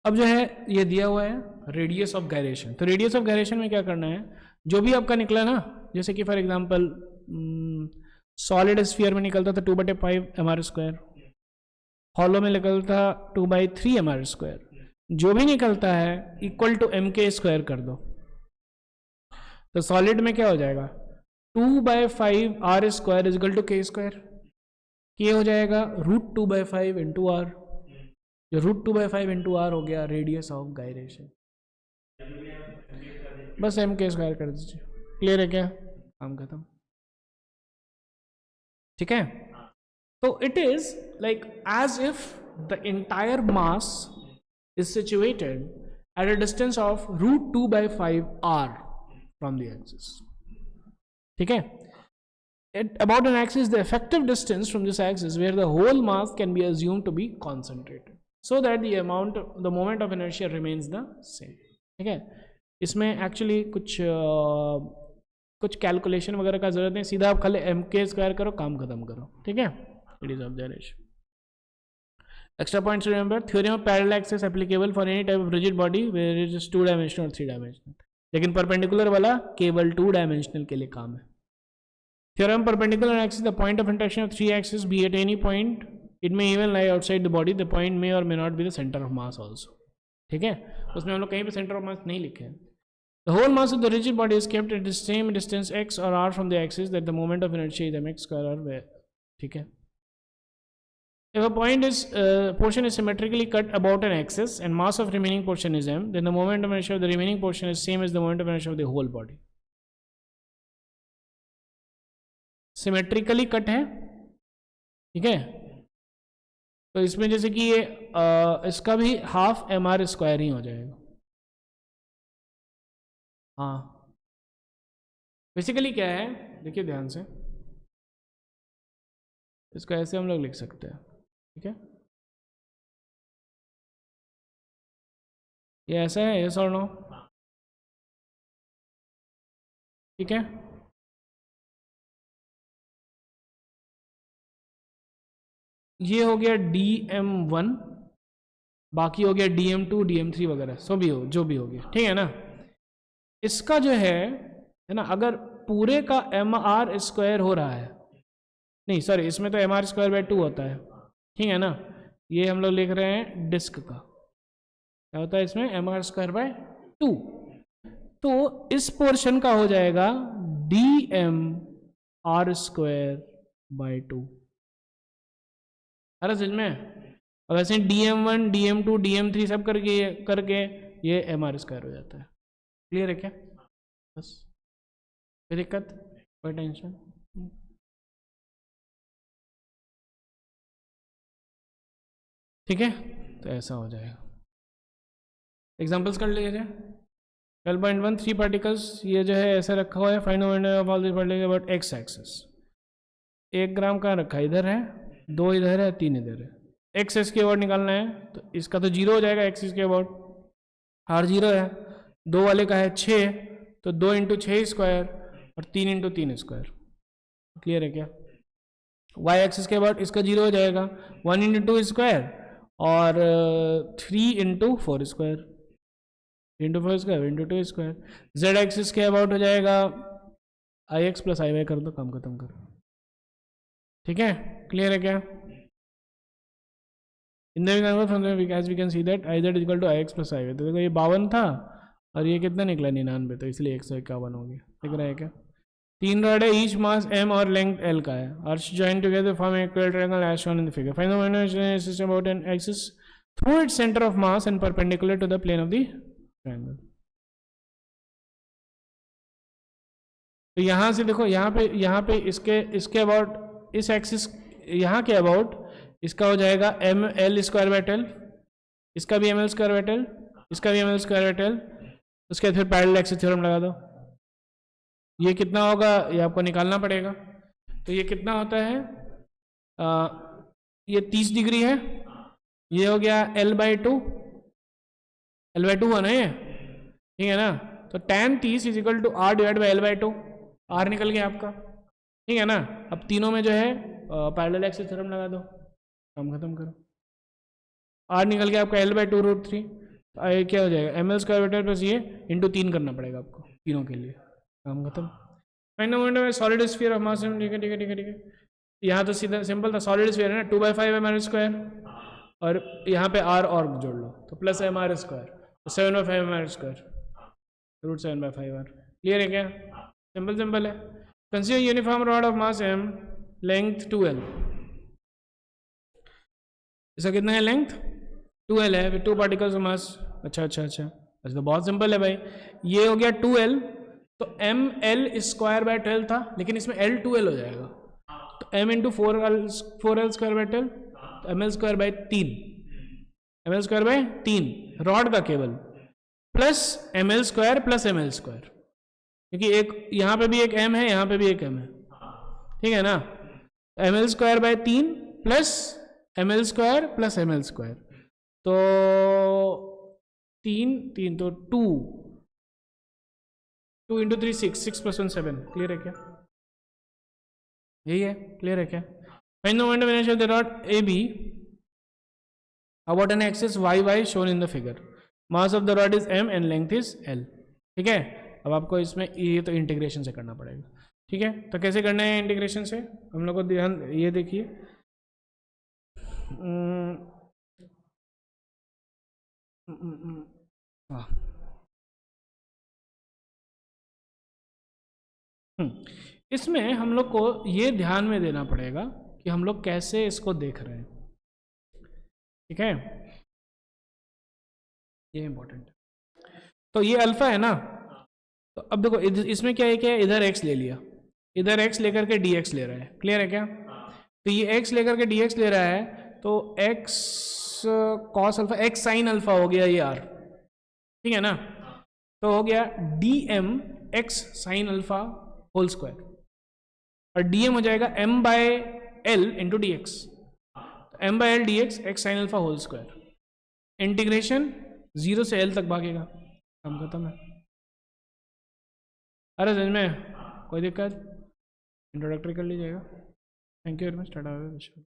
अब जो है ये दिया हुआ है रेडियस ऑफ गायरेशन। तो रेडियस ऑफ गायरेशन में क्या करना है, जो भी आपका निकला ना, जैसे कि फॉर एग्जांपल सॉलिड स्फीयर में निकलता था 2/5 mr², हॉलो में निकलता 2/3 mr², जो भी निकलता है इक्वल टू mk² कर दो। तो सॉलिड में क्या हो जाएगा, 2/5 r² is equal to k², के हो जाएगा √2/5 इंटू आर, जो √2/5 इंटू आर हो गया रेडियस ऑफ गायरेशन। बस mk² कर दीजिए। क्लियर है क्या, काम खत्म। ठीक है, तो it is like as if the entire mass is situated at a distance of √2/5 r from the axis. ठीक है, about an axis the effective distance from this axis where the whole mass can be assumed to be concentrated so that the moment of inertia remains the same. ठीक है, इसमें actually कुछ calculation वगैरह का जरूरत नहीं, सीधा आप खाली mk² करो, काम खत्म करो। ठीक है, it is of gyration. Extra points to remember: theorem of parallel axis applicable for any type of rigid body where it is 2-dimensional or 3-dimensional, लेकिन परपेंडिकुलर वाला केवल 2-dimensional के लिए काम है। Theorem perpendicular axis, the point of intersection of three axes be at any point, it may even lie outside the body, the point may or may not be the center of mass also. ठीक है, उसमें हम लोग कहीं पे center of mass नहीं लिखे हैं। The whole mass of the rigid body is kept at the same distance x or r from the axis that the moment of inertia is mx² or ठीक है। If a point is portion is symmetrically cut about an axis and mass of remaining portion is m, then the moment of inertia of the remaining portion is same as the moment of inertia of the whole body. Symmetrically cut है, ठीक है, तो इसमें जैसे कि ये इसका भी हाफ mr² ही हो जाएगा। हाँ, बेसिकली क्या है, देखिए ध्यान से, इसको ऐसे हम लोग लिख सकते हैं। ठीक है, ये ऐसा है, यस और नो? ठीक है, ये हो गया dm1, बाकी हो गया dm2 dm3 वगैरह, सो भी हो, जो भी हो गया। ठीक है ना, इसका जो है ना, अगर पूरे का mr² हो रहा है, नहीं सॉरी, इसमें तो mr²/2 होता है। ठीक है ना, ये हम लोग लिख रहे हैं डिस्क का, क्या होता है इसमें mr²/2, तो इस पोर्शन का हो जाएगा dmr²/2। अरे समझ में, अब ऐसे dm1 dm2 dm3 सब करके ये mr² हो जाता है। क्लियर है क्या, बस, कोई दिक्कत, कोई टेंशन? ठीक है, तो ऐसा हो जाएगा। एग्जांपल्स कर लीजिए। 12.1 3 पार्टिकल्स, ये जो है ऐसे रखा हुआ है, find moment of all this particles about x axis. 1 ग्राम कहाँ रखा है, इधर है, 2 इधर है, 3 इधर है। एक्स इसके अबाउट निकालना है, तो इसका तो 0 हो जाएगा, एक्स इसके अबाउट r 0 है, 2 वाले का है 6, तो 2 × 6² और 3 × 3²। क्लियर है क्या? y एक्सिस के अबाउट इसका 0 हो जाएगा, 1 × 2² और 3 × 4², 3 × 4² × 2²। z एक्सिस के अबाउट हो जाएगा ix + iy, कर दो, काम खत्म करो। ठीक है, क्लियर है क्या? इन as we can see that iz = ix + iy। तो देखो ये 52 था और ये कितना निकला 99, तो इसलिए 151 हो गया। दिख रहा है क्या? 3 रॉड है, ईच मास m और लेंथ l का है, arch join together form an equal triangle as shown in the figure. Find the moment system about an axis through its centre of mass and perpendicular to the plane of the triangle. तो यहाँ से देखो, यहाँ पे इसके about, इस axis यहाँ के अबाउट इसका हो जाएगा ml²/l, इसका भी ml²/l, इसका भी ml²/l। उसके बाद फिर पैरेलल एक्सिस थ्योरम लगा दो, ये कितना होगा ये आपको निकालना पड़ेगा। तो ये कितना होता है, ये 30 डिग्री है, ये हो गया l/2, l/2 होना है, ठीक है ना। तो tan 30 = r/l/2, r निकल गया आपका, ठीक है ना। अब तीनों में जो है पैरेलल एक्सिस थ्योरम लगा दो, काम खत्म करो। r निकल गया आपका l/2√3, तो क्या हो जाएगा, M L square better plus ये इंटू 3 करना पड़ेगा आपको तीनों के लिए, काम खत्म। Find the moment of solid sphere of mass m, ठीक है ठीक है ठीक है ठीक है। यहाँ तो सीधा सिंपल था, सॉलिड स्फीयर है ना, 2/5 mr स्क्वायर, और यहाँ पे r और जोड़ लो तो प्लस mr स्क्वायर, तो 7/5 mr स्क्वायर, √7/5r। क्लियर है क्या, सिंपल सिंपल है। Consider uniform rod of mass m, length 2l, इसका कितना है लेंथ 2l है, विद 2 पार्टिकल्स ऑफ मास। अच्छा अच्छा अच्छा अच्छा, तो बहुत सिंपल है भाई, ये हो गया 2l, तो एम एल स्क्वायर बाय 12 था, लेकिन इसमें l 2l हो जाएगा, तो m into 4l square by 12, तो M L square by 3, M L square by 3 rod का केवल, plus M L square plus M L square, क्योंकि एक यहाँ पे भी एक m है, यहाँ पे भी एक m है, ठीक है ना। M L square by 3 plus M L square plus M L square, तो 3 तो 2 इंटू 3 6 प्लस 1 7। क्लियर है क्या, यही है, क्लियर है क्या। Find the moment of inertia of the rod A B about an axis Y Y shown in the figure, mass of the rod is m and length is l। ठीक है, अब आपको इसमें ये तो इंटीग्रेशन से करना पड़ेगा, ठीक है। तो कैसे करना है इंटीग्रेशन से, हम लोग को ध्यान ये देखिए, हाँ इसमें हम लोग को ये ध्यान में देना पड़ेगा कि हम लोग कैसे इसको देख रहे हैं, ठीक है, ये इंपॉर्टेंट है। तो ये अल्फा है ना, तो अब देखो इसमें क्या है, क्या इधर x ले लिया, इधर x लेकर के dx ले रहा है, क्लियर है क्या। तो ये x लेकर के dx ले रहा है, तो x cos alpha x sin alpha हो गया ये r, ठीक है ना। तो हो गया dm x sin alpha whole square, और dm हो जाएगा m बाय l इंटू डी एक्स, m बाय L D X X sine alpha whole square, integration 0 से l तक भागेगा, काम खत्म है। अरे समझ में कोई दिक्कत, इंट्रोडक्टरी कर लीजिएगा। Thank you very much, Tata.